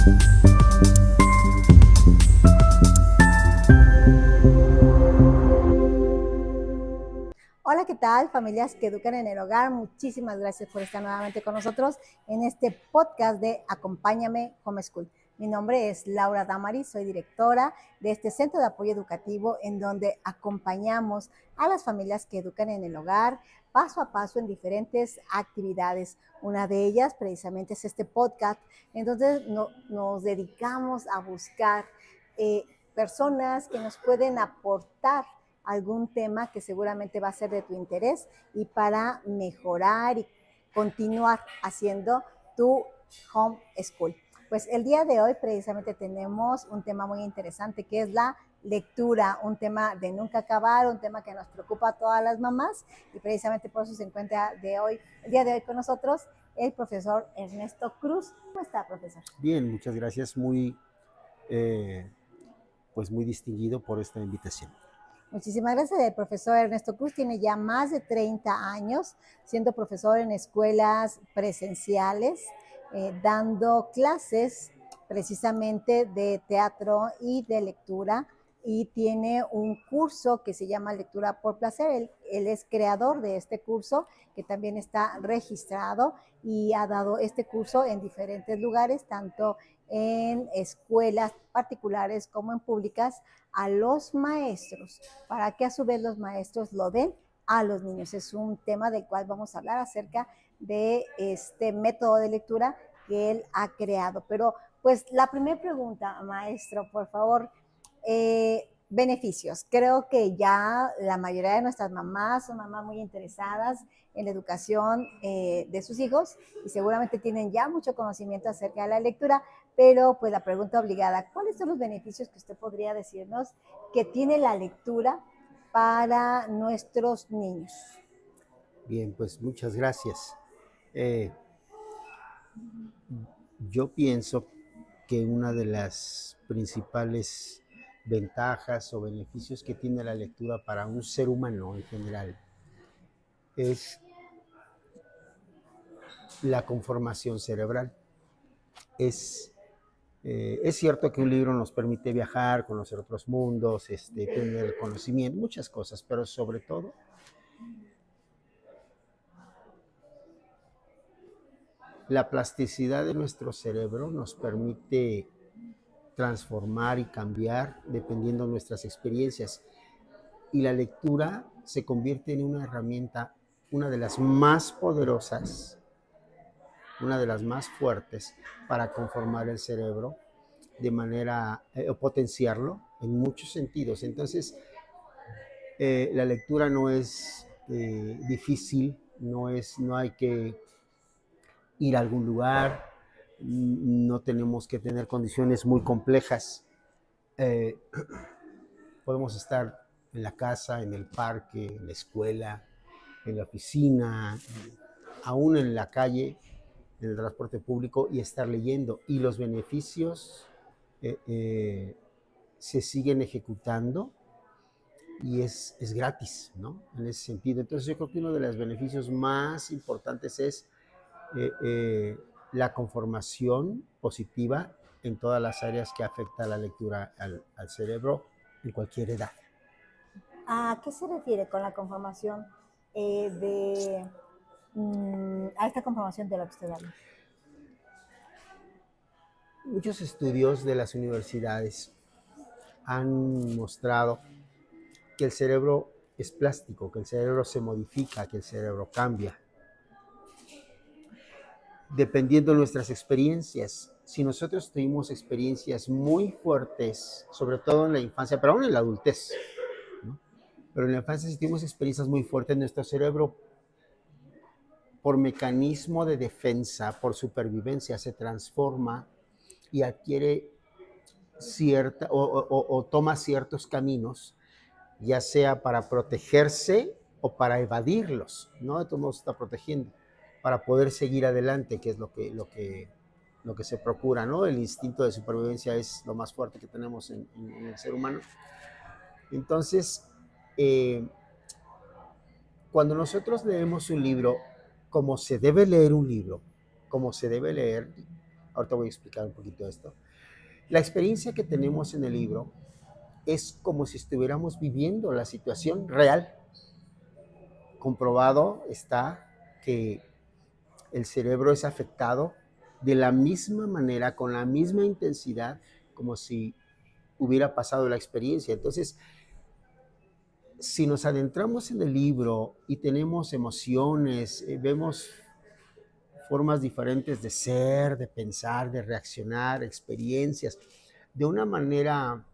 Hola, ¿qué tal? Familias que educan en el hogar, muchísimas gracias por estar nuevamente con nosotros en este podcast de Acompáñame Homeschool. Mi nombre es Laura Damari, soy directora de este centro de apoyo educativo en donde acompañamos a las familias que educan en el hogar paso a paso en diferentes actividades. Una de ellas precisamente es este podcast, en donde nos dedicamos a buscar personas que nos pueden aportar algún tema que seguramente va a ser de tu interés y para mejorar y continuar haciendo tu home school. Pues el día de hoy precisamente tenemos un tema muy interesante que es la lectura, un tema de nunca acabar, un tema que nos preocupa a todas las mamás y precisamente por eso se encuentra el día de hoy con nosotros el profesor Ernesto Cruz. ¿Cómo está, profesor? Bien, muchas gracias, muy distinguido por esta invitación. Muchísimas gracias. El profesor Ernesto Cruz tiene ya más de 30 años siendo profesor en escuelas presenciales, dando clases precisamente de teatro y de lectura, y tiene un curso que se llama Lectura por Placer. Él es creador de este curso, que también está registrado y ha dado este curso en diferentes lugares, tanto en escuelas particulares como en públicas, a los maestros, para que a su vez los maestros lo den a los niños. Es un tema del cual vamos a hablar acerca de este método de lectura que él ha creado. Pero pues la primera pregunta, maestro, por favor, beneficios. Creo que ya la mayoría de nuestras mamás son mamás muy interesadas en la educación de sus hijos y seguramente tienen ya mucho conocimiento acerca de la lectura, pero pues la pregunta obligada, ¿cuáles son los beneficios que usted podría decirnos que tiene la lectura para nuestros niños? Bien, pues muchas gracias. Yo pienso que una de las principales ventajas o beneficios que tiene la lectura para un ser humano en general es la conformación cerebral. Es cierto que un libro nos permite viajar, conocer otros mundos, tener conocimiento, muchas cosas, pero sobre todo la plasticidad de nuestro cerebro nos permite transformar y cambiar dependiendo de nuestras experiencias. Y la lectura se convierte en una herramienta, una de las más poderosas, una de las más fuertes para conformar el cerebro de manera, potenciarlo en muchos sentidos. Entonces, la lectura no es difícil, no hay que ir a algún lugar, no tenemos que tener condiciones muy complejas. Podemos estar en la casa, en el parque, en la escuela, en la oficina, aún en la calle, en el transporte público y estar leyendo. Y los beneficios se siguen ejecutando y es gratis, ¿no? En ese sentido. Entonces yo creo que uno de los beneficios más importantes es la conformación positiva en todas las áreas que afecta la lectura al cerebro en cualquier edad. ¿A qué se refiere con la conformación a esta conformación de la que usted habla? Muchos estudios de las universidades han mostrado que el cerebro es plástico, que el cerebro se modifica, que el cerebro cambia. Dependiendo de nuestras experiencias, si nosotros tuvimos experiencias muy fuertes, sobre todo en la infancia, pero aún en la adultez, ¿no? Pero en la infancia si tuvimos experiencias muy fuertes, nuestro cerebro, por mecanismo de defensa, por supervivencia, se transforma y adquiere cierta o toma ciertos caminos, ya sea para protegerse o para evadirlos, ¿no? De todos modos está protegiendo, para poder seguir adelante, que es lo que se procura, ¿no? El instinto de supervivencia es lo más fuerte que tenemos en el ser humano. Entonces, cuando nosotros leemos un libro, como se debe leer un libro, como se debe leer, Ahorita voy a explicar un poquito esto. La experiencia que tenemos en el libro es como si estuviéramos viviendo la situación real. Comprobado está que el cerebro es afectado de la misma manera, con la misma intensidad, como si hubiera pasado la experiencia. Entonces, si nos adentramos en el libro y tenemos emociones, vemos formas diferentes de ser, de pensar, de reaccionar, experiencias, de una manera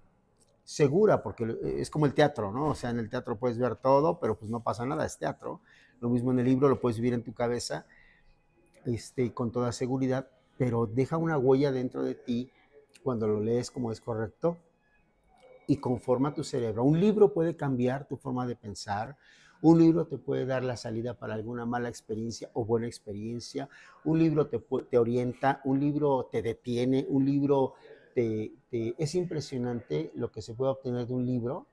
segura, porque es como el teatro, ¿no? O sea, en el teatro puedes ver todo, pero pues no pasa nada, es teatro. Lo mismo en el libro, lo puedes vivir en tu cabeza, con toda seguridad, pero deja una huella dentro de ti cuando lo lees como es correcto y conforma tu cerebro. Un libro puede cambiar tu forma de pensar, un libro te puede dar la salida para alguna mala experiencia o buena experiencia, un libro te orienta, un libro te detiene, un libro es impresionante lo que se puede obtener de un libro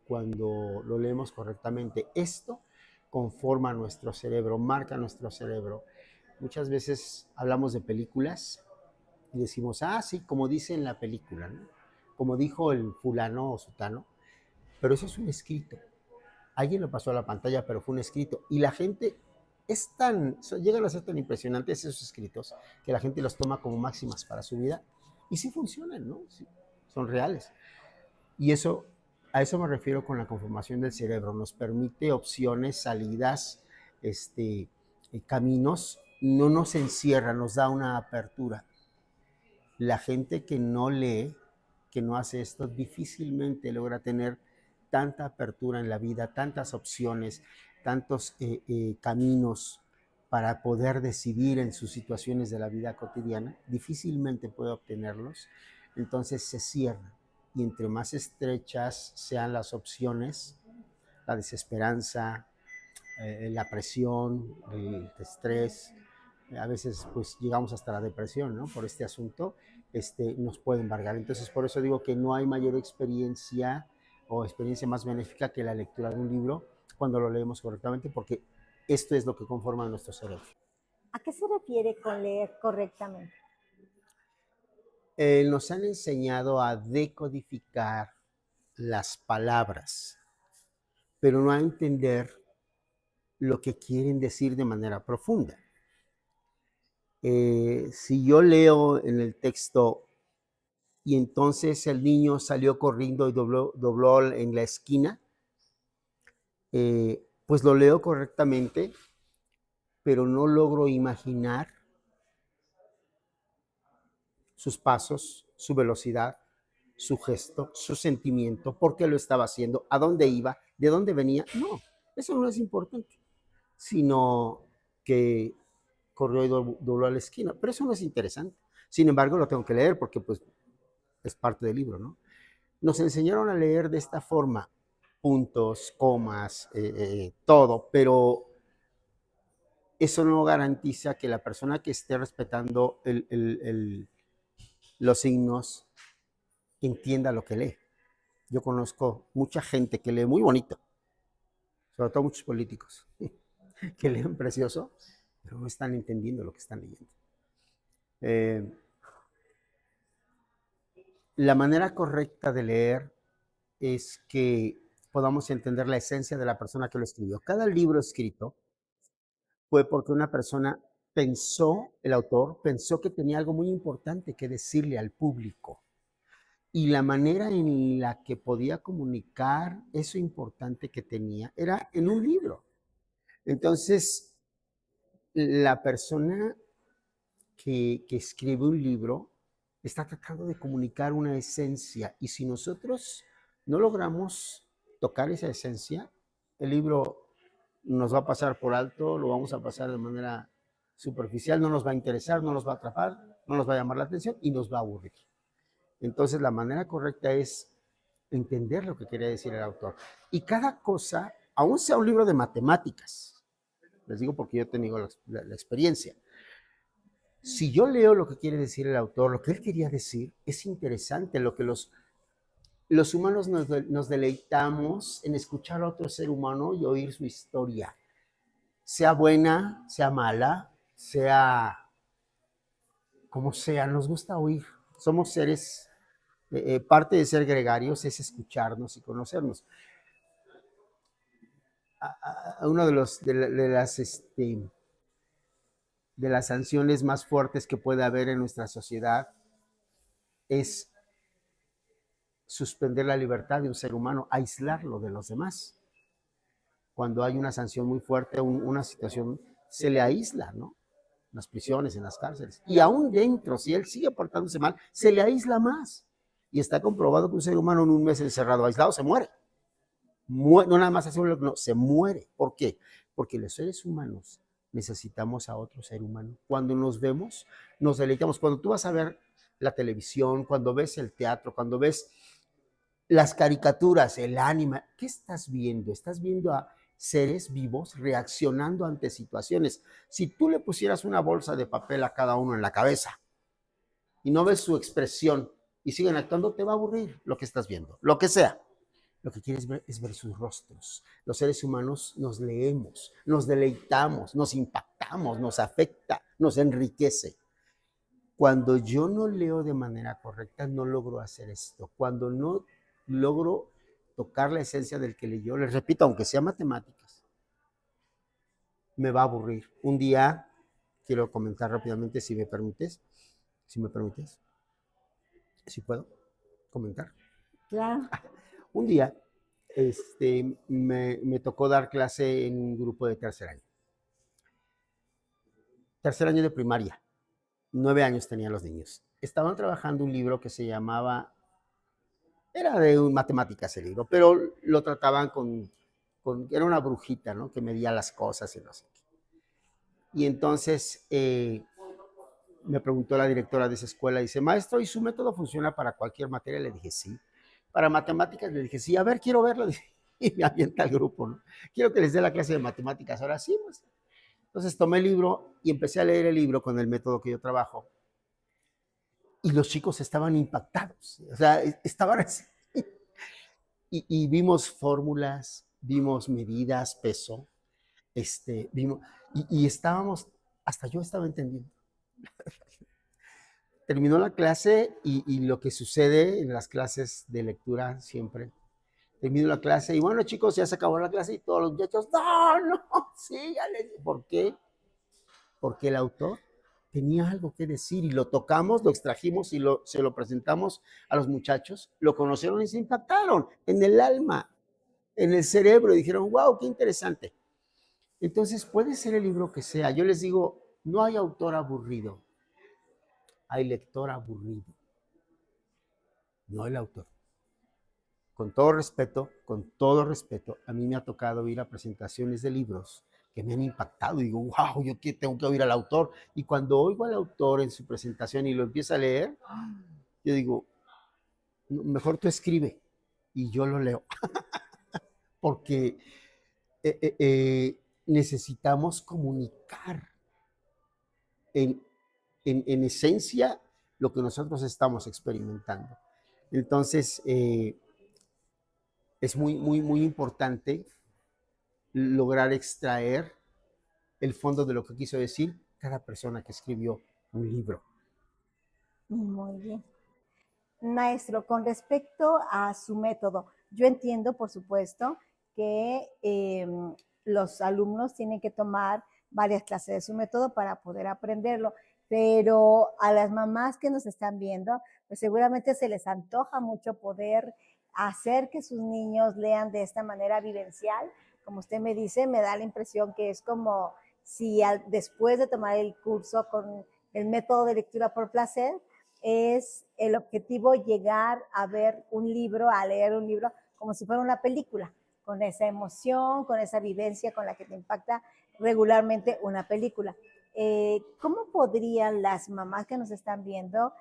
cuando lo leemos correctamente. Esto conforma nuestro cerebro, marca nuestro cerebro. Muchas veces hablamos de películas y decimos, ah, sí, como dice en la película, ¿no? Como dijo el fulano o sutano, pero eso es un escrito. Alguien lo pasó a la pantalla, pero fue un escrito. Y la gente llegan a ser tan impresionantes esos escritos que la gente los toma como máximas para su vida. Y sí funcionan, ¿no? Sí, son reales. Y a eso me refiero con la conformación del cerebro. Nos permite opciones, salidas, caminos. No nos encierra, nos da una apertura. La gente que no lee, que no hace esto, difícilmente logra tener tanta apertura en la vida, tantas opciones, tantos caminos para poder decidir en sus situaciones de la vida cotidiana. Difícilmente puede obtenerlos. Entonces se cierra. Y entre más estrechas sean las opciones, la desesperanza, la presión, el estrés, a veces pues llegamos hasta la depresión, ¿no? Por este asunto, nos puede embargar. Entonces por eso digo que no hay mayor experiencia o experiencia más benéfica que la lectura de un libro cuando lo leemos correctamente, porque esto es lo que conforma nuestro cerebro. ¿A qué se refiere con leer correctamente? Nos han enseñado a decodificar las palabras, pero no a entender lo que quieren decir de manera profunda. Si yo leo en el texto y entonces el niño salió corriendo y dobló en la esquina, pues lo leo correctamente, pero no logro imaginar sus pasos, su velocidad, su gesto, su sentimiento, por qué lo estaba haciendo, a dónde iba, de dónde venía. No, eso no es importante, sino que corrió y dobló a la esquina, pero eso no es interesante. Sin embargo, lo tengo que leer porque pues es parte del libro, ¿no? Nos enseñaron a leer de esta forma, puntos, comas, todo, pero eso no garantiza que la persona que esté respetando los signos entienda lo que lee. Yo conozco mucha gente que lee muy bonito, sobre todo muchos políticos, que leen precioso, pero no están entendiendo lo que están leyendo. La manera correcta de leer es que podamos entender la esencia de la persona que lo escribió. Cada libro escrito fue porque una persona pensó, el autor pensó que tenía algo muy importante que decirle al público. Y la manera en la que podía comunicar eso importante que tenía era en un libro. Entonces, la persona que escribe un libro está tratando de comunicar una esencia. Y si nosotros no logramos tocar esa esencia, el libro nos va a pasar por alto, lo vamos a pasar de manera superficial, no nos va a interesar, no nos va a atrapar, no nos va a llamar la atención y nos va a aburrir. Entonces la manera correcta es entender lo que quería decir el autor. Y cada cosa, aún sea un libro de matemáticas, les digo porque yo he tenido la experiencia, si yo leo lo que quiere decir el autor, lo que él quería decir, es interesante lo que los humanos nos deleitamos en escuchar a otro ser humano y oír su historia, sea buena, sea mala, sea como sea, nos gusta oír. Somos seres, parte de ser gregarios es escucharnos y conocernos. Uno de las sanciones más fuertes que puede haber en nuestra sociedad es suspender la libertad de un ser humano, aislarlo de los demás. Cuando hay una sanción muy fuerte, una situación, se le aísla, ¿no? En las prisiones, en las cárceles. Y aún dentro, si él sigue portándose mal, se le aísla más. Y está comprobado que un ser humano en un mes encerrado, aislado, se muere. No nada más hace no, se muere. ¿Por qué? Porque los seres humanos necesitamos a otro ser humano. Cuando nos vemos, nos deleitamos. Cuando tú vas a ver la televisión, cuando ves el teatro, cuando ves las caricaturas, el anime, ¿qué estás viendo? Estás viendo a seres vivos reaccionando ante situaciones. Si tú le pusieras una bolsa de papel a cada uno en la cabeza y no ves su expresión y siguen actuando, te va a aburrir lo que estás viendo, lo que sea. Lo que quieres ver es ver sus rostros. Los seres humanos nos leemos, nos deleitamos, nos impactamos, nos afecta, nos enriquece. Cuando yo no leo de manera correcta, no logro hacer esto. Cuando no logro tocar la esencia del que leyó, les repito, aunque sea matemáticas, me va a aburrir. Un día, quiero comentar rápidamente, si me permites, si puedo comentar. Claro. Un día, me tocó dar clase en un grupo de tercer año de primaria. 9 años tenían los niños. Estaban trabajando un libro que se llamaba, era de matemáticas el libro, pero lo trataban era una brujita, ¿no? Que medía las cosas y no sé qué. Y entonces me preguntó la directora de esa escuela, dice, maestro, ¿y su método funciona para cualquier materia? Le dije, sí. Para matemáticas le dije, sí, a ver, quiero verlo. Y me avienta el grupo, ¿no? Quiero que les dé la clase de matemáticas. Ahora sí, pues. Entonces tomé el libro y empecé a leer el libro con el método que yo trabajo. Y los chicos estaban impactados. O sea, estaban así. Y vimos fórmulas, vimos medidas, peso, vimos, y estábamos, hasta yo estaba entendiendo. Terminó la clase y lo que sucede en las clases de lectura siempre. Terminó la clase y bueno, chicos, ya se acabó la clase y todos los muchachos, no, no, síganle. ¿Por qué? Porque el autor tenía algo que decir y lo tocamos, lo extrajimos y se lo presentamos a los muchachos, lo conocieron y se impactaron en el alma, en el cerebro y dijeron, wow, qué interesante. Entonces puede ser el libro que sea. Yo les digo, no hay autor aburrido, hay lector aburrido, no el autor. Con todo respeto, a mí me ha tocado ir a presentaciones de libros que me han impactado y digo, wow, yo tengo que oír al autor. Y cuando oigo al autor en su presentación y lo empieza a leer, yo digo, mejor tú escribe y yo lo leo, porque necesitamos comunicar en, en esencia lo que nosotros estamos experimentando. Entonces, es muy, muy, muy importante lograr extraer el fondo de lo que quiso decir cada persona que escribió un libro. Muy bien. Maestro, con respecto a su método, yo entiendo, por supuesto, que los alumnos tienen que tomar varias clases de su método para poder aprenderlo, pero a las mamás que nos están viendo, pues seguramente se les antoja mucho poder hacer que sus niños lean de esta manera vivencial. Como usted me dice, me da la impresión que es como si después de tomar el curso con el método de lectura por placer, es el objetivo llegar a ver un libro, a leer un libro como si fuera una película, con esa emoción, con esa vivencia con la que te impacta regularmente una película. ¿Cómo podrían las mamás que nos están viendo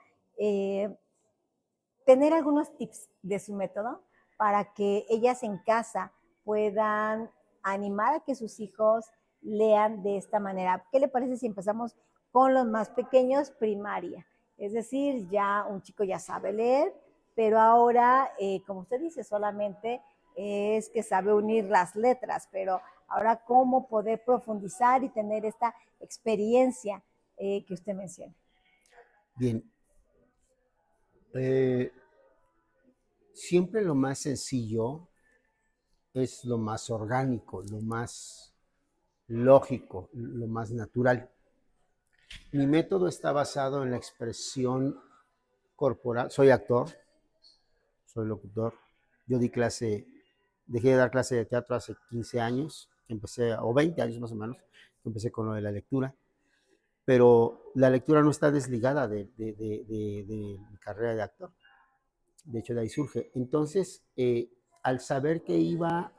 tener algunos tips de su método para que ellas en casa puedan animar a que sus hijos lean de esta manera? ¿Qué le parece si empezamos con los más pequeños, primaria? Es decir, ya un chico ya sabe leer, pero ahora, como usted dice, solamente es que sabe unir las letras, pero ahora cómo poder profundizar y tener esta experiencia que usted menciona. Bien, eh, siempre lo más sencillo es lo más orgánico, lo más lógico, lo más natural. Mi método está basado en la expresión corporal. Soy actor, soy locutor. Yo dejé de dar clase de teatro hace 15 años, o 20 años más o menos, empecé con lo de la lectura, pero la lectura no está desligada de mi carrera de actor. De hecho, de ahí surge. Entonces, al saber que iba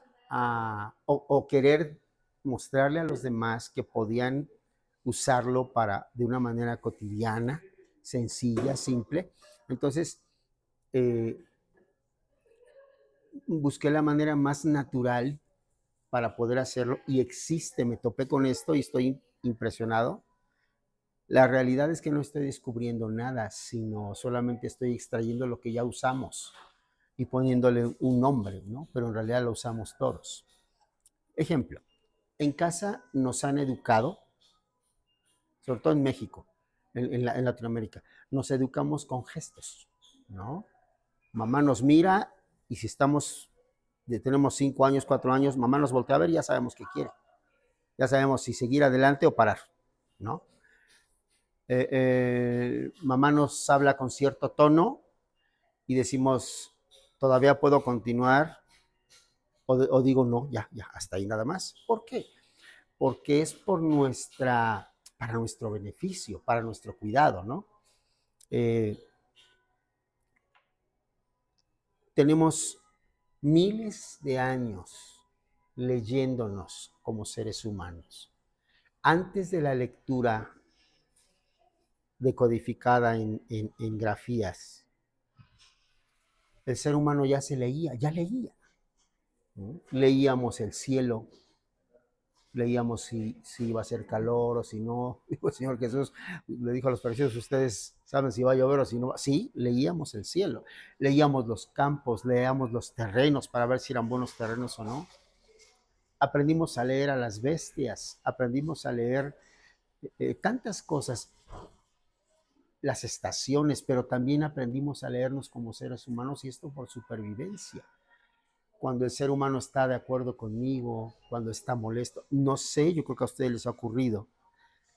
o querer mostrarle a los demás que podían usarlo de una manera cotidiana, sencilla, simple, entonces eh, busqué la manera más natural para poder hacerlo y existe, me topé con esto y estoy impresionado. La realidad es que no estoy descubriendo nada, sino solamente estoy extrayendo lo que ya usamos y poniéndole un nombre, ¿no? Pero en realidad lo usamos todos. Ejemplo, en casa nos han educado, sobre todo en México, en Latinoamérica, nos educamos con gestos, ¿no? Mamá nos mira y si tenemos 5 años, 4 años, mamá nos voltea a ver y ya sabemos qué quiere. Ya sabemos si seguir adelante o parar, ¿no? Mamá nos habla con cierto tono y decimos, todavía puedo continuar, o digo, no, ya, hasta ahí nada más. ¿Por qué? Porque es para nuestro beneficio, para nuestro cuidado, ¿no? Tenemos miles de años leyéndonos como seres humanos. Antes de la lectura decodificada en grafías, el ser humano ya leía. ¿No? Leíamos el cielo, leíamos si iba a ser calor o si no. Dijo el Señor Jesús, le dijo a los fariseos, ustedes saben si va a llover o si no va. Sí, leíamos el cielo, leíamos los campos, leíamos los terrenos para ver si eran buenos terrenos o no. Aprendimos a leer a las bestias, aprendimos a leer tantas cosas, las estaciones, pero también aprendimos a leernos como seres humanos y esto por supervivencia. Cuando el ser humano está de acuerdo conmigo, cuando está molesto, no sé, yo creo que a ustedes les ha ocurrido,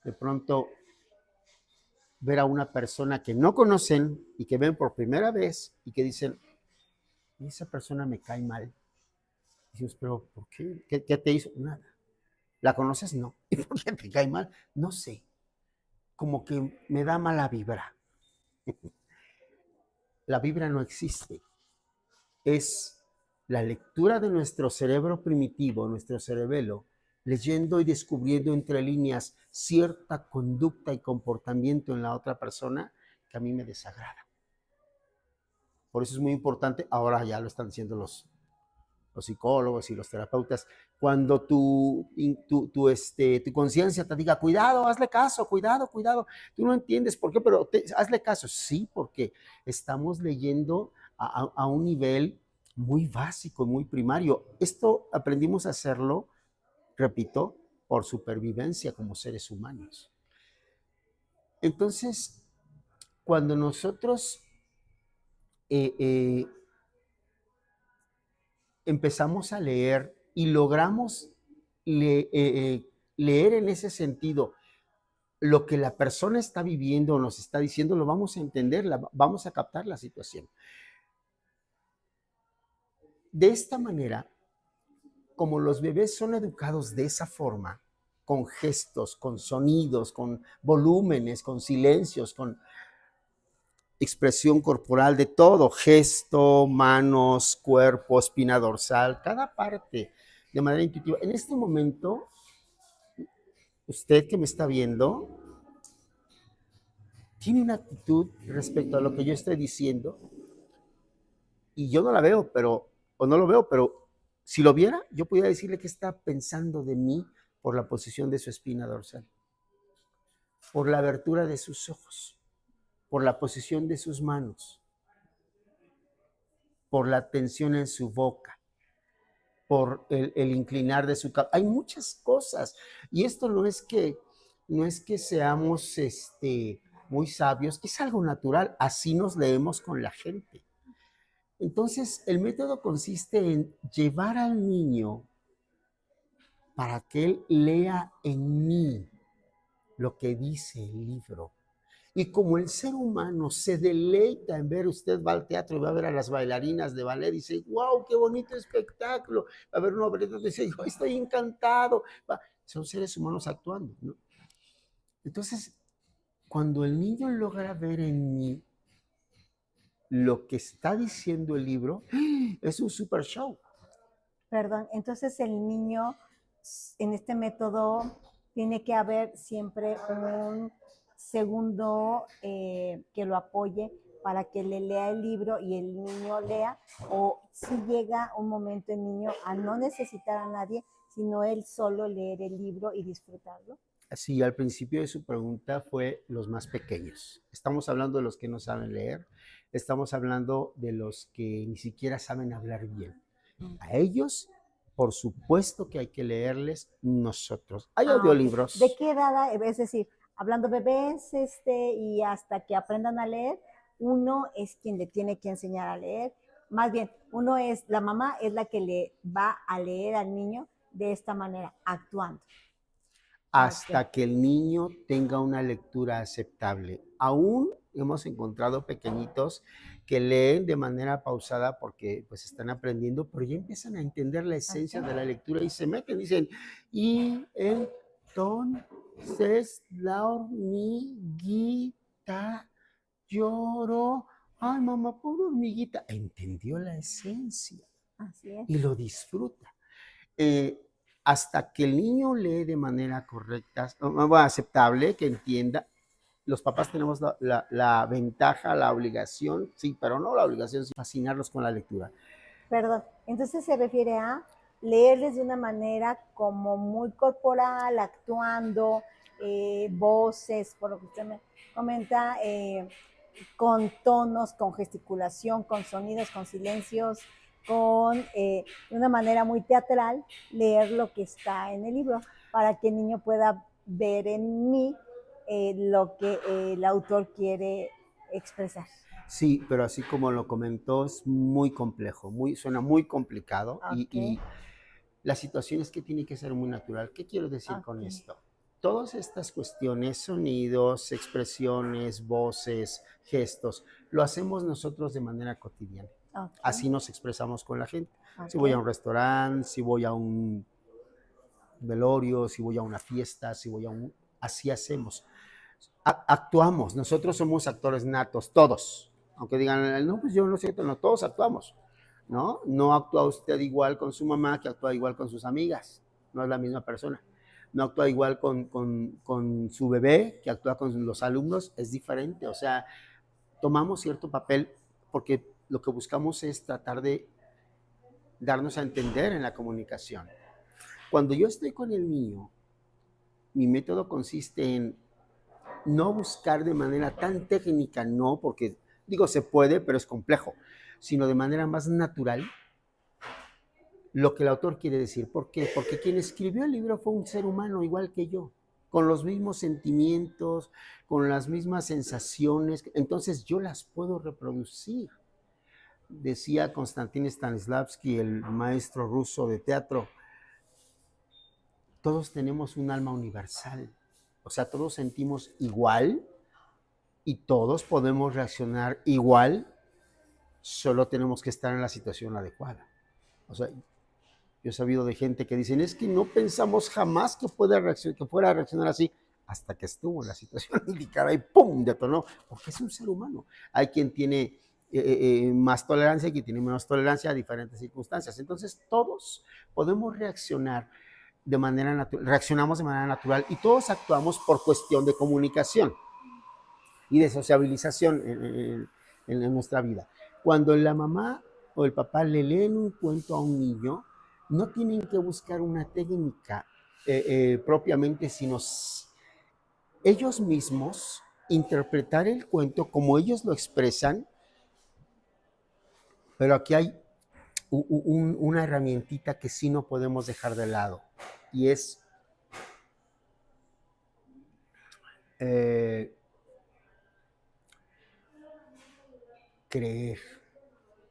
de pronto ver a una persona que no conocen y que ven por primera vez y que dicen, esa persona me cae mal. Y dices, pero ¿por qué? ¿Qué te hizo? Nada. ¿La conoces? No. ¿Y por qué te cae mal? No sé. Como que me da mala vibra. La vibra no existe. Es la lectura de nuestro cerebro primitivo, nuestro cerebelo, leyendo y descubriendo entre líneas cierta conducta y comportamiento en la otra persona que a mí me desagrada. Por eso es muy importante, ahora ya lo están diciendo los psicólogos y los terapeutas, cuando tu conciencia te diga, cuidado, hazle caso, cuidado, tú no entiendes por qué, pero hazle caso. Sí, porque estamos leyendo a un nivel muy básico, muy primario. Esto aprendimos a hacerlo, repito, por supervivencia como seres humanos. Entonces, cuando nosotros empezamos a leer y logramos leer en ese sentido lo que la persona está viviendo o nos está diciendo, lo vamos a entender, vamos a captar la situación. De esta manera, como los bebés son educados de esa forma, con gestos, con sonidos, con volúmenes, con silencios, con expresión corporal de todo, gesto, manos, cuerpo, espina dorsal, cada parte de manera intuitiva. En este momento, usted que me está viendo, tiene una actitud respecto a lo que yo estoy diciendo y yo no la veo, o no lo veo, pero si lo viera, yo podría decirle que está pensando de mí por la posición de su espina dorsal, por la abertura de sus ojos, por la posición de sus manos, por la tensión en su boca, por el inclinar de su cabeza. Hay muchas cosas y esto no es que seamos muy sabios, es algo natural, así nos leemos con la gente. Entonces, el método consiste en llevar al niño para que él lea en mí lo que dice el libro. Y como el ser humano se deleita en ver, usted va al teatro y va a ver a las bailarinas de ballet y dice, wow, qué bonito espectáculo. Va a ver una opereta y dice, yo estoy encantado. Son seres humanos actuando, ¿no? Entonces, cuando el niño logra ver en mí lo que está diciendo el libro, es un super show. Perdón, entonces el niño en este método tiene que haber siempre un segundo que lo apoye para que le lea el libro y el niño lea, o si llega un momento el niño a no necesitar a nadie, sino él solo leer el libro y disfrutarlo. Sí, al principio de su pregunta fue los más pequeños. Estamos hablando de los que no saben leer, estamos hablando de los que ni siquiera saben hablar bien. A ellos, por supuesto que hay que leerles nosotros. Hay audiolibros. Okay. ¿De qué edad? Es decir, hablando bebés y hasta que aprendan a leer, uno es quien le tiene que enseñar a leer. Más bien, la mamá es la que le va a leer al niño de esta manera, actuando. Hasta que el niño tenga una lectura aceptable. Aún hemos encontrado pequeñitos que leen de manera pausada porque pues están aprendiendo, pero ya empiezan a entender la esencia de la lectura y se meten, dicen, y entonces la hormiguita lloró. Ay, mamá, pobre hormiguita. Entendió la esencia. Así es. Y lo disfruta. Hasta que el niño lee de manera correcta, aceptable, que entienda. Los papás tenemos la ventaja, la obligación, sí, pero no la obligación, sino fascinarlos con la lectura. Perdón, entonces se refiere a leerles de una manera como muy corporal, actuando, voces, por lo que usted me comenta, con tonos, con gesticulación, con sonidos, con silencios, de una manera muy teatral, leer lo que está en el libro para que el niño pueda ver en mí lo que el autor quiere expresar. Sí, pero así como lo comentó, es muy complejo, suena muy complicado. Okay. Y la situación es que tiene que ser muy natural. ¿Qué quiero decir con esto? Todas estas cuestiones, sonidos, expresiones, voces, gestos, lo hacemos nosotros de manera cotidiana. Así nos expresamos con la gente. Si voy a un restaurante, si voy a un velorio, si voy a una fiesta, así hacemos. Actuamos, nosotros somos actores natos, todos. Aunque digan, no, pues yo no sé, no, todos actuamos, ¿no? No actúa usted igual con su mamá que actúa igual con sus amigas, no es la misma persona. No actúa igual con su bebé que actúa con los alumnos, es diferente. O sea, tomamos cierto papel porque lo que buscamos es tratar de darnos a entender en la comunicación. Cuando yo estoy con el niño, mi método consiste en no buscar de manera tan técnica, no, porque digo se puede, pero es complejo, sino de manera más natural lo que el autor quiere decir. ¿Por qué? Porque quien escribió el libro fue un ser humano igual que yo, con los mismos sentimientos, con las mismas sensaciones, entonces yo las puedo reproducir. Decía Konstantin Stanislavski, el maestro ruso de teatro, todos tenemos un alma universal, o sea, todos sentimos igual y todos podemos reaccionar igual, solo tenemos que estar en la situación adecuada. O sea, yo he sabido de gente que dicen, es que no pensamos jamás que fuera a reaccionar así, hasta que estuvo en la situación indicada y ¡pum!, detonó, porque es un ser humano. Hay quien tiene más tolerancia y quien tiene menos tolerancia a diferentes circunstancias. Entonces, todos podemos reaccionar de manera natural, reaccionamos de manera natural y todos actuamos por cuestión de comunicación y de sociabilización en nuestra vida. Cuando la mamá o el papá le leen un cuento a un niño, no tienen que buscar una técnica propiamente, sino ellos mismos interpretar el cuento como ellos lo expresan, pero aquí hay una herramientita que sí no podemos dejar de lado, y es creer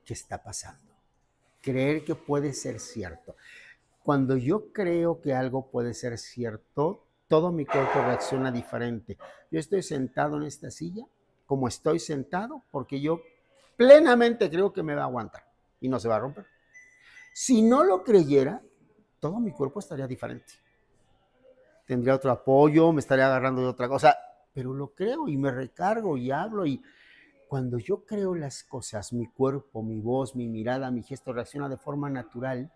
que está pasando, creer que puede ser cierto. Cuando yo creo que algo puede ser cierto, todo mi cuerpo reacciona diferente. Yo estoy sentado en esta silla, como estoy sentado, porque yo plenamente creo que me va a aguantar y no se va a romper. Si no lo creyera, todo mi cuerpo estaría diferente. Tendría otro apoyo, me estaría agarrando de otra cosa, pero lo creo y me recargo y hablo. Y cuando yo creo las cosas, mi cuerpo, mi voz, mi mirada, mi gesto reacciona de forma natural,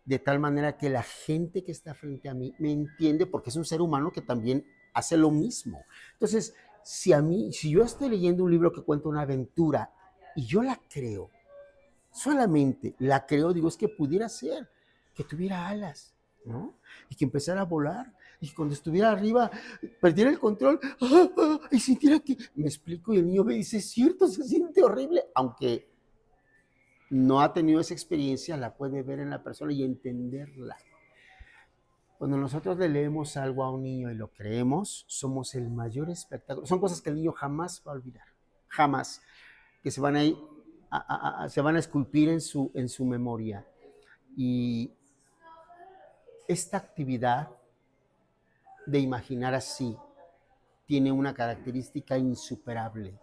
de tal manera que la gente que está frente a mí me entiende, porque es un ser humano que también hace lo mismo. Entonces, si yo estoy leyendo un libro que cuenta una aventura y yo la creo, solamente la creo, digo, es que pudiera ser que tuviera alas, ¿no? Y que empezara a volar, y cuando estuviera arriba, perdiera el control, y sintiera que, me explico, y el niño me dice, es cierto, se siente horrible, aunque no ha tenido esa experiencia, la puede ver en la persona y entenderla. Cuando nosotros le leemos algo a un niño y lo creemos, somos el mayor espectáculo. Son cosas que el niño jamás va a olvidar, jamás, que se van a ir, se van a esculpir en su memoria. Y esta actividad de imaginar así tiene una característica insuperable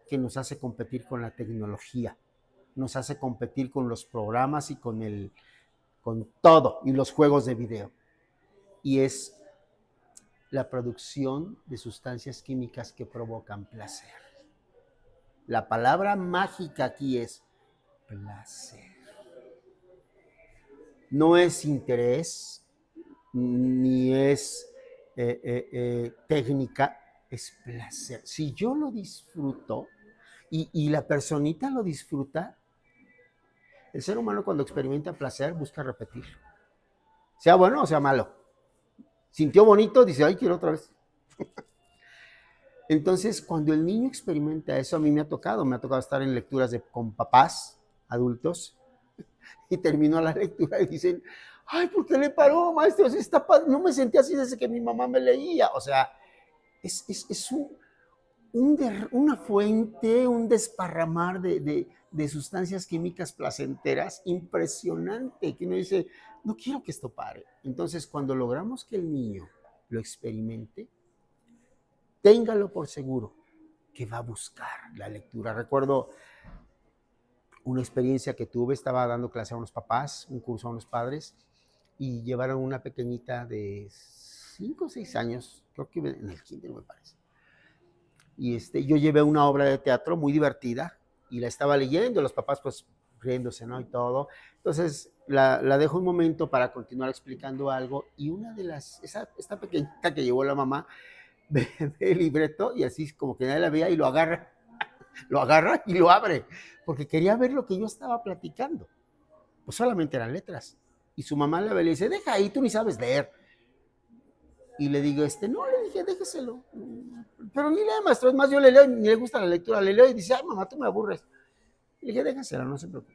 que nos hace competir con la tecnología, nos hace competir con los programas y con todo, y los juegos de video. Y es la producción de sustancias químicas que provocan placer. La palabra mágica aquí es placer. No es interés, ni es técnica, es placer. Si yo lo disfruto y la personita lo disfruta, el ser humano cuando experimenta placer busca repetirlo. Sea bueno o sea malo. Sintió bonito, dice, ay, quiero otra vez. Entonces, cuando el niño experimenta eso, a mí me ha tocado estar en lecturas con papás, adultos, y terminó la lectura y dicen, ay, ¿por qué le paró, maestro? No me sentí así desde que mi mamá me leía. O sea, es una fuente, un desparramar de sustancias químicas placenteras impresionante, que uno dice, no quiero que esto pare. Entonces, cuando logramos que el niño lo experimente, téngalo por seguro que va a buscar la lectura. Recuerdo una experiencia que tuve, estaba dando clase a unos papás, un curso a unos padres, y llevaron una pequeñita de 5 o 6 años, creo que en el kinder me parece. Y yo llevé una obra de teatro muy divertida y la estaba leyendo, los papás pues riéndose, ¿no? Y todo. Entonces la dejo un momento para continuar explicando algo y una de esta pequeñita que llevó la mamá ve el libreto y así como que nadie la veía y lo agarra y lo abre, porque quería ver lo que yo estaba platicando. Pues solamente eran letras. Y su mamá le dice, deja ahí, tú ni sabes leer. Y le digo, no, le dije, déjeselo. Pero ni lee, maestro, es más, yo le leo, ni le gusta la lectura, le leo y dice, ay, mamá, tú me aburres. Y le dije, déjeselo, no se preocupe.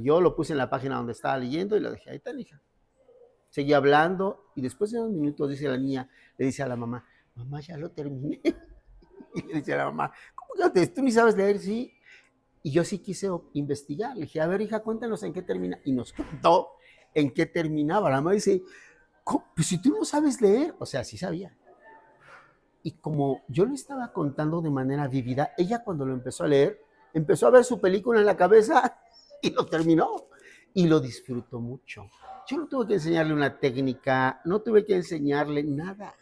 Yo lo puse en la página donde estaba leyendo y lo dejé, ahí está, hija. Seguí hablando y después de unos minutos dice la niña, le dice a la mamá, ya lo terminé. Y le dice a la mamá, ¿cómo que tú ni sabes leer? Sí. Y yo sí quise investigar. Le dije, a ver, hija, cuéntanos en qué termina. Y nos contó en qué terminaba. La mamá dice, pues si tú no sabes leer, o sea, sí sabía. Y como yo lo estaba contando de manera vívida, ella cuando lo empezó a leer, empezó a ver su película en la cabeza y lo terminó. Y lo disfrutó mucho. Yo no tuve que enseñarle una técnica, no tuve que enseñarle nada.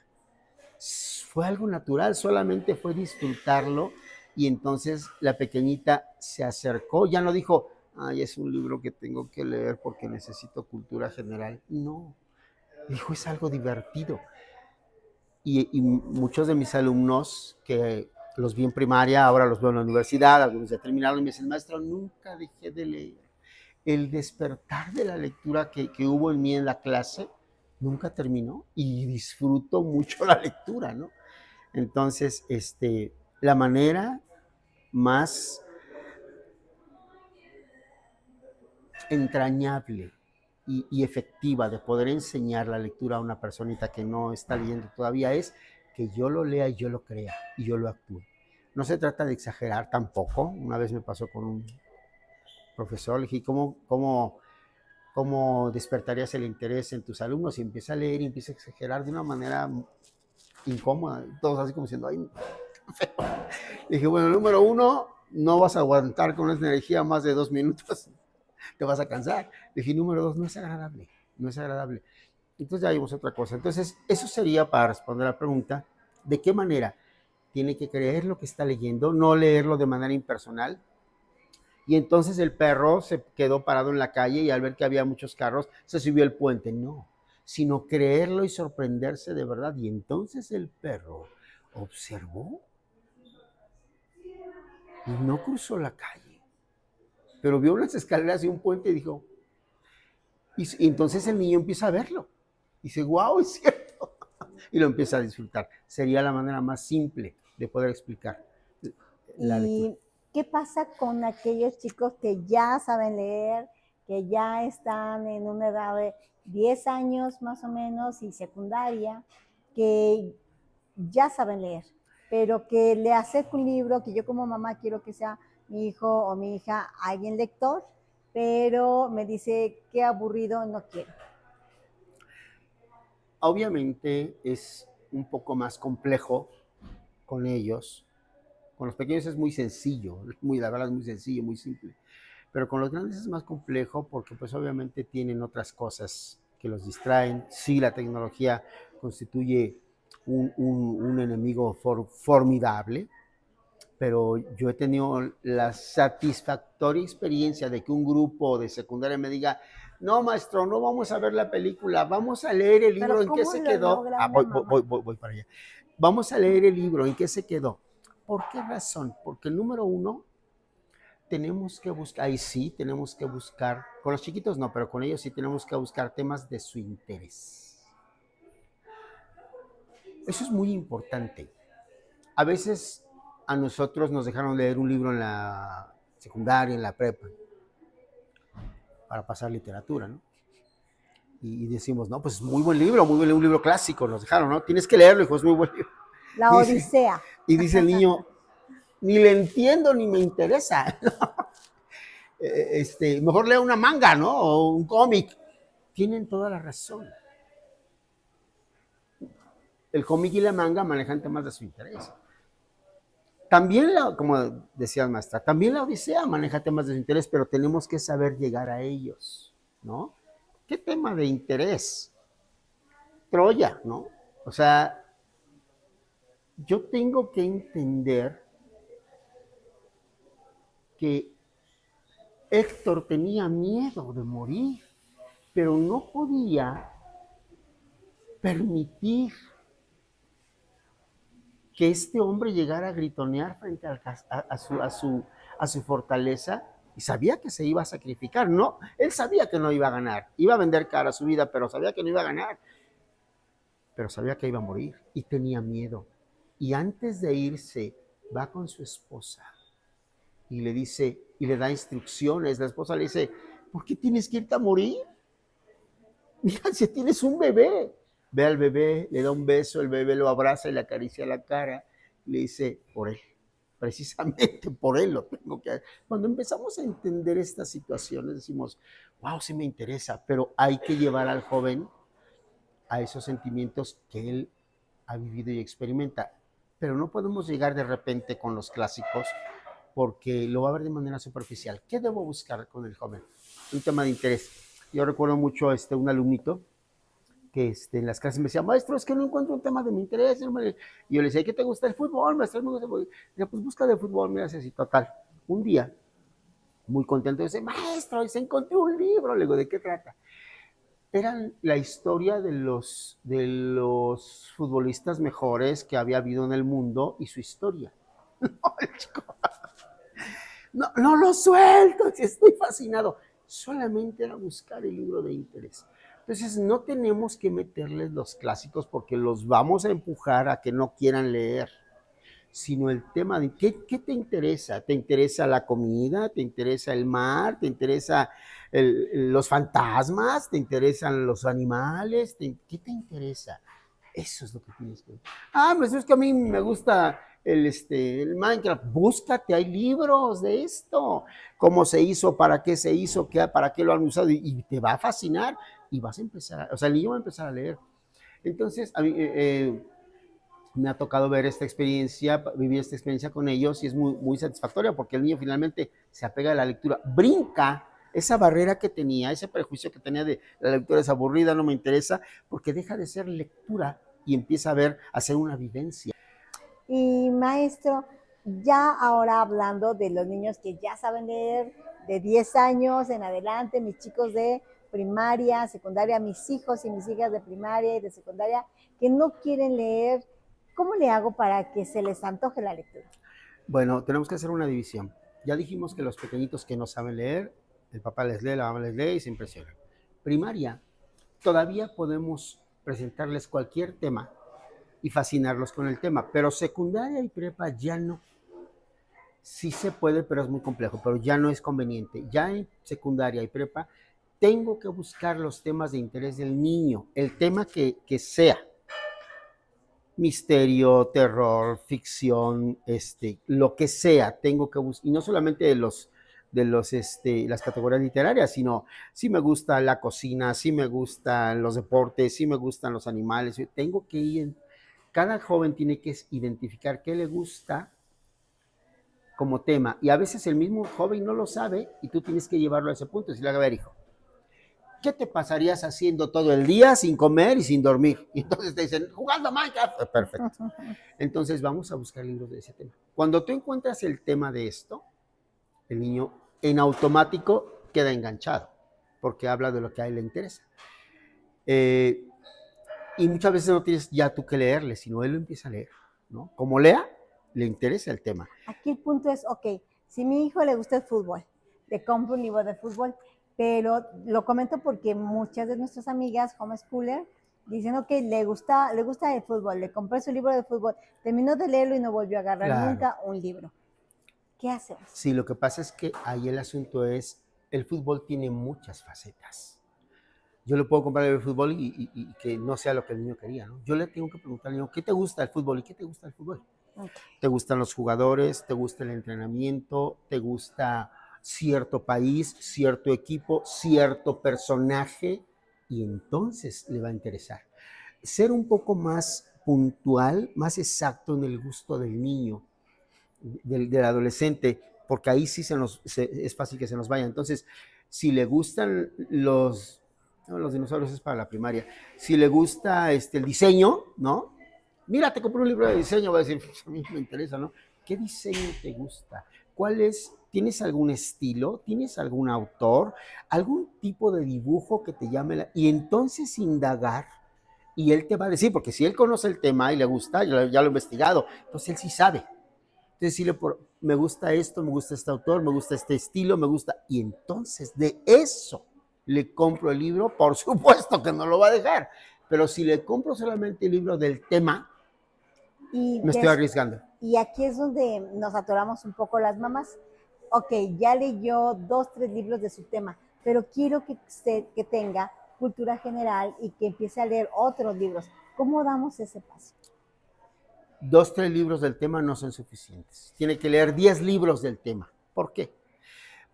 Fue algo natural, solamente fue disfrutarlo. Y entonces la pequeñita se acercó, ya no dijo, ay, es un libro que tengo que leer porque necesito cultura general. No, dijo, es algo divertido. Y muchos de mis alumnos, que los vi en primaria, ahora los veo en la universidad, algunos ya terminaron, y me dicen, maestro, nunca dejé de leer. El despertar de la lectura que hubo en mí en la clase, nunca terminó y disfruto mucho la lectura, ¿no? Entonces, la manera más entrañable y efectiva de poder enseñar la lectura a una personita que no está leyendo todavía es que yo lo lea y yo lo crea y yo lo actúe. No se trata de exagerar tampoco. Una vez me pasó con un profesor, le dije, ¿cómo despertarías el interés en tus alumnos? Y empieza a leer y empieza a exagerar de una manera incómoda. Todos así como diciendo, ay, le dije, bueno, número uno, no vas a aguantar con esa energía más de 2 minutos, te vas a cansar. Le dije, número dos, no es agradable, no es agradable. Entonces ya vimos otra cosa. Entonces, eso sería para responder a la pregunta, ¿de qué manera tiene que creer lo que está leyendo, no leerlo de manera impersonal? Y entonces el perro se quedó parado en la calle y al ver que había muchos carros, se subió al puente. No, sino creerlo y sorprenderse de verdad. Y entonces el perro observó y no cruzó la calle, pero vio unas escaleras y un puente y dijo, y entonces el niño empieza a verlo. Y dice, wow, es cierto. Y lo empieza a disfrutar. Sería la manera más simple de poder explicar la lectura. ¿Y qué pasa con aquellos chicos que ya saben leer, que ya están en una edad de 10 años más o menos y secundaria, que ya saben leer, pero que le acerco un libro que yo como mamá quiero que sea mi hijo o mi hija alguien lector, pero me dice qué aburrido, no quiero? Obviamente es un poco más complejo con ellos. Con los pequeños es muy sencillo, la verdad es muy sencillo, muy simple. Pero con los grandes es más complejo porque pues obviamente tienen otras cosas que los distraen. Sí, la tecnología constituye un enemigo formidable, pero yo he tenido la satisfactoria experiencia de que un grupo de secundaria me diga, no, maestro, no vamos a ver la película, vamos a leer el libro, ¿en qué se quedó? Voy para allá. Vamos a leer el libro, ¿en qué se quedó? ¿Por qué razón? Porque el número uno, tenemos que buscar, ahí sí, tenemos que buscar, con los chiquitos no, pero con ellos sí tenemos que buscar temas de su interés. Eso es muy importante. A veces a nosotros nos dejaron leer un libro en la secundaria, en la prepa, para pasar literatura, ¿no? Y decimos, no, pues es muy buen libro, un libro clásico, nos dejaron, ¿no? Tienes que leerlo, hijo, es muy buen libro. La Odisea. Y dice el niño, ni le entiendo ni me interesa. Mejor lea una manga, ¿no? O un cómic. Tienen toda la razón. El cómic y la manga manejan temas de su interés. También, como decía maestra, también la Odisea maneja temas de su interés, pero tenemos que saber llegar a ellos, ¿no? ¿Qué tema de interés? Troya, ¿no? O sea, yo tengo que entender que Héctor tenía miedo de morir, pero no podía permitir que este hombre llegara a gritonear frente a su fortaleza, y sabía que se iba a sacrificar. No, él sabía que no iba a ganar, iba a vender cara su vida, pero sabía que no iba a ganar, pero sabía que iba a morir y tenía miedo. Y antes de irse, va con su esposa y le dice, y le da instrucciones. La esposa le dice, ¿por qué tienes que irte a morir? Mira, si tienes un bebé. Ve al bebé, le da un beso, el bebé lo abraza y le acaricia la cara, y le dice, por él, precisamente por él lo tengo que hacer. Cuando empezamos a entender estas situaciones, decimos, wow, sí me interesa, pero hay que llevar al joven a esos sentimientos que él ha vivido y experimenta. Pero no podemos llegar de repente con los clásicos, porque lo va a ver de manera superficial. ¿Qué debo buscar con el joven? Un tema de interés. Yo recuerdo mucho un alumnito que en las clases me decía, maestro, es que no encuentro un tema de mi interés. Y yo le decía, ¿qué te gusta el fútbol, maestro? Me gusta el fútbol. Y yo, pues busca de fútbol, mira, así, total. Un día, muy contento, dice, maestro, se encontré un libro. Le digo, ¿de qué trata? Era la historia de los futbolistas mejores que había habido en el mundo y su historia. No, el chico, no lo suelto, estoy fascinado. Solamente era buscar el libro de interés. Entonces no tenemos que meterles los clásicos porque los vamos a empujar a que no quieran leer, sino el tema de ¿qué te interesa? ¿Te interesa la comida? ¿Te interesa el mar? ¿Te interesa los fantasmas? ¿Te interesan los animales? ¿Qué te interesa? Eso es lo que tienes que ver. Pues es que a mí me gusta el Minecraft, búscate, hay libros de esto, cómo se hizo, para qué se hizo, para qué lo han usado, y te va a fascinar y vas a empezar, o sea, el niño va a empezar a leer. Entonces, a mí, me ha tocado ver esta experiencia, vivir esta experiencia con ellos y es muy, muy satisfactoria porque el niño finalmente se apega a la lectura, brinca esa barrera que tenía, ese prejuicio que tenía de la lectura es aburrida, no me interesa, porque deja de ser lectura y empieza a hacer una vivencia. Y maestro, ya ahora hablando de los niños que ya saben leer, de 10 años en adelante, mis chicos de primaria, secundaria, mis hijos y mis hijas de primaria y de secundaria, que no quieren leer, ¿cómo le hago para que se les antoje la lectura? Bueno, tenemos que hacer una división. Ya dijimos que los pequeñitos que no saben leer, el papá les lee, la mamá les lee y se impresionan. Primaria, todavía podemos presentarles cualquier tema y fascinarlos con el tema, pero secundaria y prepa ya no. Sí se puede, pero es muy complejo, pero ya no es conveniente. Ya en secundaria y prepa tengo que buscar los temas de interés del niño, el tema que sea. Misterio, terror, ficción, lo que sea, tengo que buscar, y no solamente las categorías literarias, sino si me gusta la cocina, si me gustan los deportes, si me gustan los animales, tengo que ir, cada joven tiene que identificar qué le gusta como tema, y a veces el mismo joven no lo sabe, y tú tienes que llevarlo a ese punto, y decirle, a ver, hijo, ¿qué te pasarías haciendo todo el día sin comer y sin dormir? Y entonces te dicen, jugando a Minecraft. Perfecto. Entonces vamos a buscar libros de ese tema. Cuando tú encuentras el tema de esto, el niño en automático queda enganchado, porque habla de lo que a él le interesa. Y muchas veces no tienes ya tú que leerle, sino él lo empieza a leer, ¿no? Como lea, le interesa el tema. Aquí el punto es, ok, si a mi hijo le gusta el fútbol, le compro un libro de fútbol, pero lo comento porque muchas de nuestras amigas homeschooler dicen, ok, le gusta el fútbol, le compré su libro de fútbol, terminó de leerlo y no volvió a agarrar nunca un libro. ¿Qué hacemos? Sí, lo que pasa es que ahí el asunto es, el fútbol tiene muchas facetas. Yo le puedo comprar el fútbol y que no sea lo que el niño quería, ¿no? Yo le tengo que preguntar al niño, ¿qué te gusta el fútbol? ¿Y qué te gusta el fútbol? Okay. ¿Te gustan los jugadores? ¿Te gusta el entrenamiento? ¿Te gusta cierto país, cierto equipo, cierto personaje? Y entonces le va a interesar. Ser un poco más puntual, más exacto en el gusto del niño, del adolescente, porque ahí sí es fácil que se nos vaya. Entonces, si le gustan los dinosaurios es para la primaria. Si le gusta el diseño, ¿no? Mira, te compré un libro de diseño, va a decir, pues a mí me interesa, ¿no? ¿Qué diseño te gusta? ¿Cuál es? ¿Tienes algún estilo? ¿Tienes algún autor? ¿Algún tipo de dibujo que te llame? Y entonces indagar, y él te va a decir, porque si él conoce el tema y le gusta, ya lo he investigado, entonces él sí sabe. Entonces decirle, me gusta esto, me gusta este autor, me gusta este estilo, me gusta, y entonces de eso le compro el libro, por supuesto que no lo va a dejar, pero si le compro solamente el libro del tema, me estoy arriesgando. Y aquí es donde nos atoramos un poco las mamás. Ok, ya leyó 2, 3 libros de su tema, pero quiero que tenga cultura general y que empiece a leer otros libros. ¿Cómo damos ese paso? 2, 3 libros del tema no son suficientes. Tiene que leer 10 libros del tema. ¿Por qué?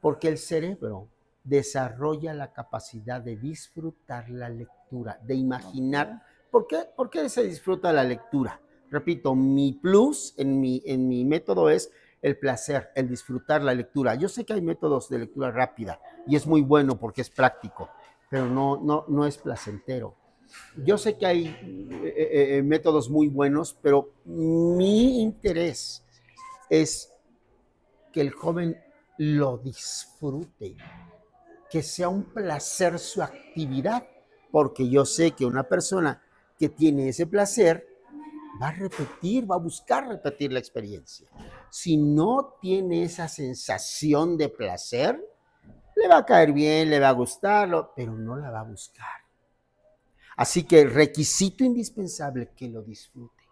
Porque el cerebro desarrolla la capacidad de disfrutar la lectura, de imaginar. Okay. ¿Por qué se disfruta la lectura? Repito, mi plus en mi método es el placer, el disfrutar la lectura. Yo sé que hay métodos de lectura rápida y es muy bueno porque es práctico, pero no es placentero. Yo sé que hay métodos muy buenos, pero mi interés es que el joven lo disfrute, que sea un placer su actividad, porque yo sé que una persona que tiene ese placer va a buscar repetir la experiencia. Si no tiene esa sensación de placer, le va a caer bien, le va a gustar, pero no la va a buscar. Así que el requisito indispensable, que lo disfrute.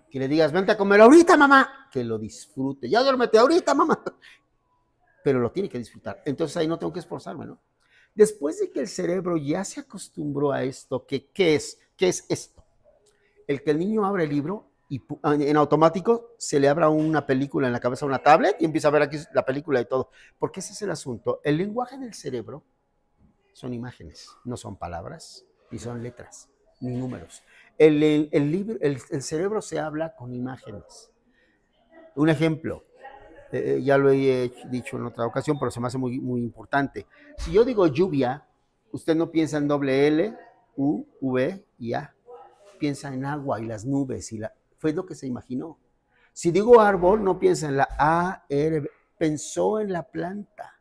Que le digas, vente a comer ahorita, mamá. Que lo disfrute. Ya duérmete ahorita, mamá. Pero lo tiene que disfrutar. Entonces ahí no tengo que esforzarme, ¿no? Después de que el cerebro ya se acostumbró a esto, ¿qué es esto? El que el niño abra el libro y en automático se le abra una película en la cabeza a una tablet y empieza a ver aquí la película y todo. Porque ese es el asunto. El lenguaje del cerebro son imágenes, no son palabras, ni son letras, ni números. El cerebro se habla con imágenes. Un ejemplo, ya lo he dicho en otra ocasión, pero se me hace muy, muy importante. Si yo digo lluvia, usted no piensa en doble L, U, V y A. Piensa en agua y las nubes fue lo que se imaginó. Si digo árbol, no piensa en la A, R, pensó en la planta.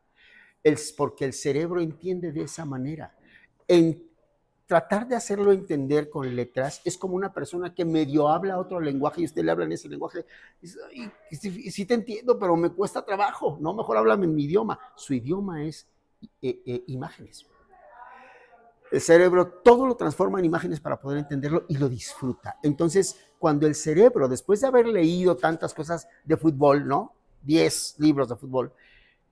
Porque el cerebro entiende de esa manera. En tratar de hacerlo entender con letras es como una persona que medio habla otro lenguaje y usted le habla en ese lenguaje y dice, sí te entiendo, pero me cuesta trabajo, no, mejor háblame en mi idioma. Su idioma es imágenes. El cerebro todo lo transforma en imágenes para poder entenderlo y lo disfruta. Entonces, cuando el cerebro, después de haber leído tantas cosas de fútbol, ¿no? 10 libros de fútbol,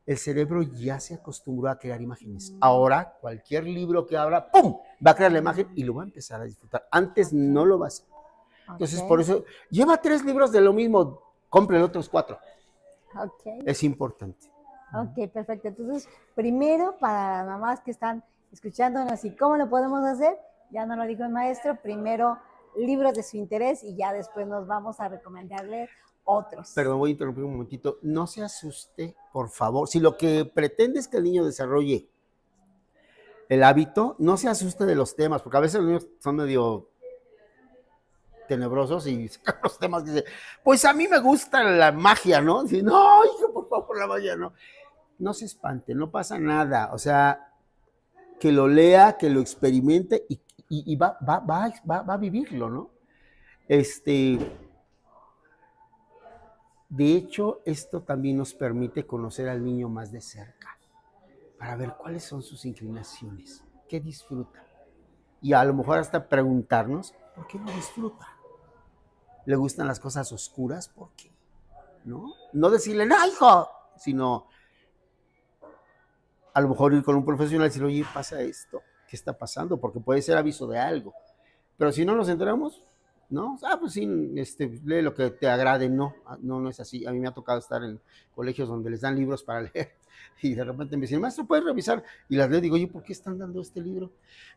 el cerebro ya se acostumbró a crear imágenes. Ahora, cualquier libro que abra, ¡pum!, va a crear la imagen y lo va a empezar a disfrutar. Antes no lo va a hacer. Entonces, por eso, lleva 3 libros de lo mismo, compre los otros 4. Es importante. Ok, perfecto. Entonces, primero, para las mamás que están escuchándonos y cómo lo podemos hacer, ya nos lo dijo el maestro, primero libros de su interés y ya después nos vamos a recomendarle otros. Perdón, voy a interrumpir un momentito. No se asuste, por favor. Si lo que pretende es que el niño desarrolle el hábito, no se asuste de los temas, porque a veces los niños son medio tenebrosos y sacan los temas que dicen, pues a mí me gusta la magia, ¿no? Dicen, no, hijo, por favor, la magia, no. No se espante, no pasa nada. O sea, que lo lea, que lo experimente y va a vivirlo, ¿no? De hecho, esto también nos permite conocer al niño más de cerca, para ver cuáles son sus inclinaciones, qué disfruta. Y a lo mejor hasta preguntarnos, ¿por qué no disfruta? ¿Le gustan las cosas oscuras? ¿Por qué? ¿No? No decirle, no, hijo, sino a lo mejor ir con un profesional y decirle, oye, pasa esto, ¿qué está pasando? Porque puede ser aviso de algo. Pero si no nos enteramos, ¿no? Pues sí, lee lo que te agrade. No, no es así. A mí me ha tocado estar en colegios donde les dan libros para leer y de repente me dicen, maestro, ¿puedes revisar? Y las leo, digo, oye, ¿por qué están dando este libro?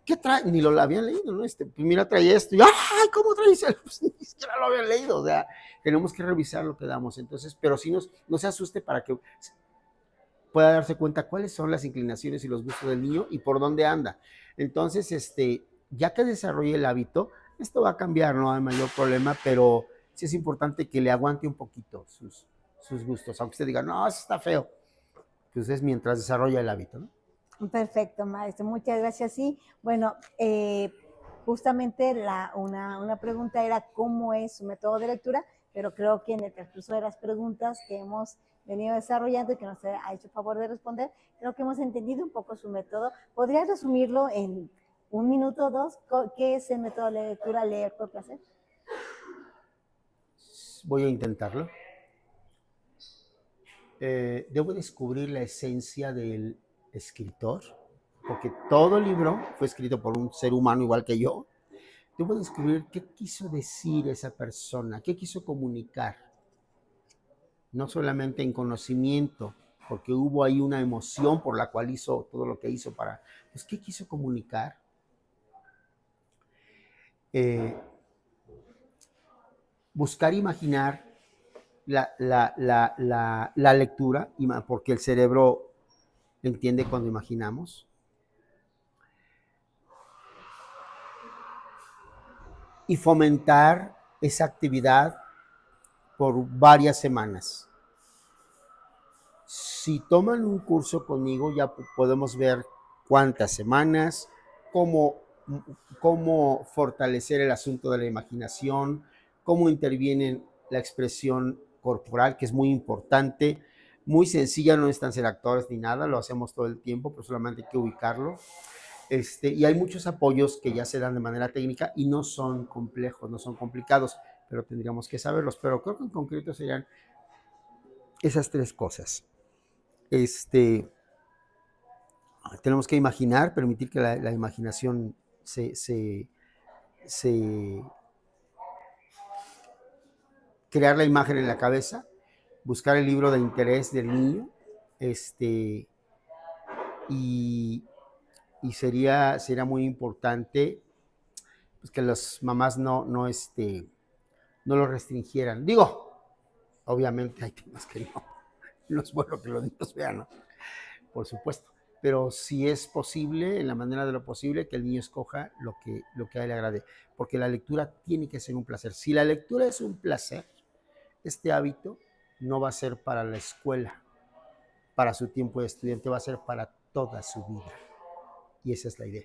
¿Qué trae? Ni lo habían leído, ¿no? Pues mira, trae esto. Y, ¡ay, cómo trae eso! Pues ni siquiera lo habían leído. O sea, tenemos que revisar lo que damos. Entonces, pero sí no se asuste para que pueda darse cuenta cuáles son las inclinaciones y los gustos del niño y por dónde anda. Entonces, ya que desarrolle el hábito, esto va a cambiar, no hay mayor problema, pero sí es importante que le aguante un poquito sus gustos, aunque usted diga, no, eso está feo, pues es mientras desarrolla el hábito, ¿no? Perfecto, maestro, muchas gracias. Sí, bueno, justamente una pregunta era cómo es su método de lectura, pero creo que en el transcurso de las preguntas que hemos venido desarrollando y que nos ha hecho favor de responder, creo que hemos entendido un poco su método. ¿Podría resumirlo en 1 minuto o 2? ¿Qué es el método de lectura leer por placer? Voy a intentarlo. Debo descubrir la esencia del escritor, porque todo el libro fue escrito por un ser humano igual que yo. Debo descubrir qué quiso decir esa persona, qué quiso comunicar. No solamente en conocimiento, porque hubo ahí una emoción por la cual hizo todo lo que hizo pues, ¿qué quiso comunicar? Buscar imaginar la lectura, porque el cerebro entiende cuando imaginamos. Y fomentar esa actividad por varias semanas. Si toman un curso conmigo, ya podemos ver cuántas semanas, cómo fortalecer el asunto de la imaginación, cómo interviene la expresión corporal, que es muy importante, muy sencilla, no necesitan ser actores ni nada, lo hacemos todo el tiempo, pero solamente hay que ubicarlo. Y hay muchos apoyos que ya se dan de manera técnica y no son complejos, no son complicados, pero tendríamos que saberlos. Pero creo que en concreto serían esas 3 cosas. Tenemos que imaginar, permitir que la imaginación se crear la imagen en la cabeza, buscar el libro de interés del niño, y, y sería muy importante pues, que las mamás no lo restringieran. Digo, obviamente hay temas que no es bueno que los niños vean, ¿no? Por supuesto. Pero si es posible, en la manera de lo posible, que el niño escoja lo que a él le agrade. Porque la lectura tiene que ser un placer. Si la lectura es un placer, este hábito no va a ser para la escuela, para su tiempo de estudiante, va a ser para toda su vida. Y esa es la idea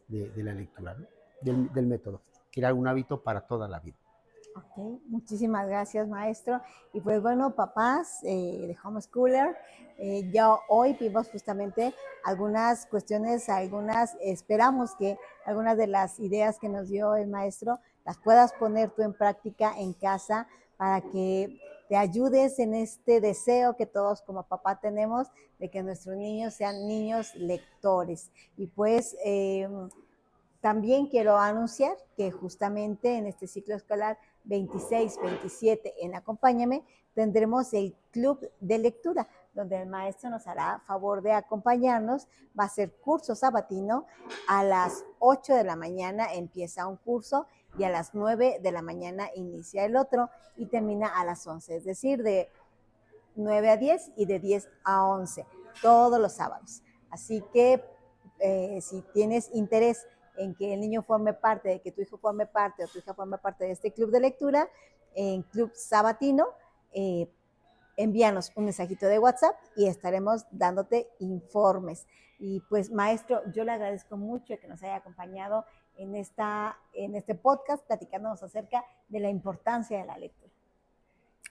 de la lectura, ¿no? Del método. Crear un hábito para toda la vida. Ok, muchísimas gracias, maestro. Y pues bueno, papás de homeschooler, ya hoy vimos justamente algunas cuestiones, esperamos que algunas de las ideas que nos dio el maestro las puedas poner tú en práctica en casa para que te ayudes en este deseo que todos como papá tenemos de que nuestros niños sean niños lectores. Y pues también quiero anunciar que justamente en este ciclo escolar 26-27 en Acompáñame tendremos el club de lectura, donde el maestro nos hará favor de acompañarnos. Va a ser curso sabatino. A las 8 de la mañana empieza un curso y a las 9 de la mañana inicia el otro y termina a las 11, es decir, de 9 a 10 y de 10 a 11, todos los sábados. Así que si tienes interés en que el niño forme parte, de que tu hijo forme parte o tu hija forme parte de este club de lectura, en Club Sabatino, envíanos un mensajito de WhatsApp y estaremos dándote informes. Y pues, maestro, yo le agradezco mucho que nos haya acompañado en este podcast platicándonos acerca de la importancia de la lectura.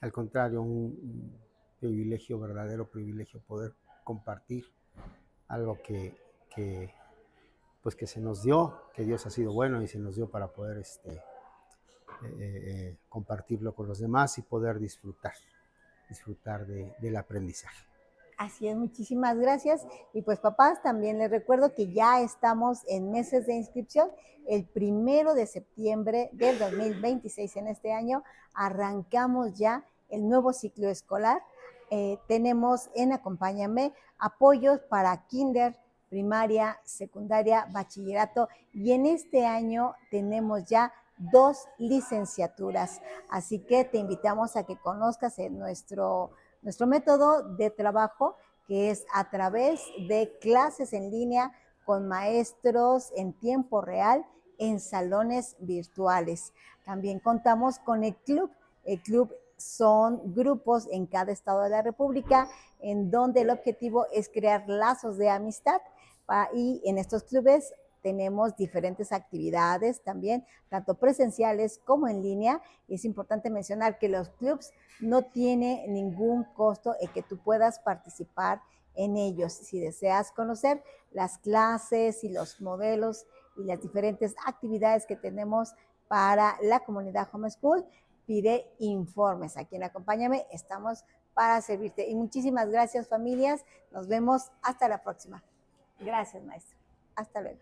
Al contrario, un privilegio, verdadero privilegio, poder compartir algo pues que se nos dio, que Dios ha sido bueno y se nos dio para poder compartirlo con los demás y poder disfrutar del aprendizaje. Así es, muchísimas gracias. Y pues papás, también les recuerdo que ya estamos en meses de inscripción. El 1 de septiembre del 2026, en este año, arrancamos ya el nuevo ciclo escolar. Tenemos en Acompáñame apoyos para kinder, primaria, secundaria, bachillerato, y en este año tenemos ya 2 licenciaturas. Así que te invitamos a que conozcas nuestro método de trabajo, que es a través de clases en línea con maestros en tiempo real en salones virtuales. También contamos con el club. El club son grupos en cada estado de la República en donde el objetivo es crear lazos de amistad, y en estos clubes tenemos diferentes actividades también, tanto presenciales como en línea. Y es importante mencionar que los clubs no tienen ningún costo en que tú puedas participar en ellos. Si deseas conocer las clases y los modelos y las diferentes actividades que tenemos para la comunidad Homeschool, pide informes. Aquí en Acompáñame estamos para servirte. Y muchísimas gracias, familias. Nos vemos hasta la próxima. Gracias, maestro. Hasta luego.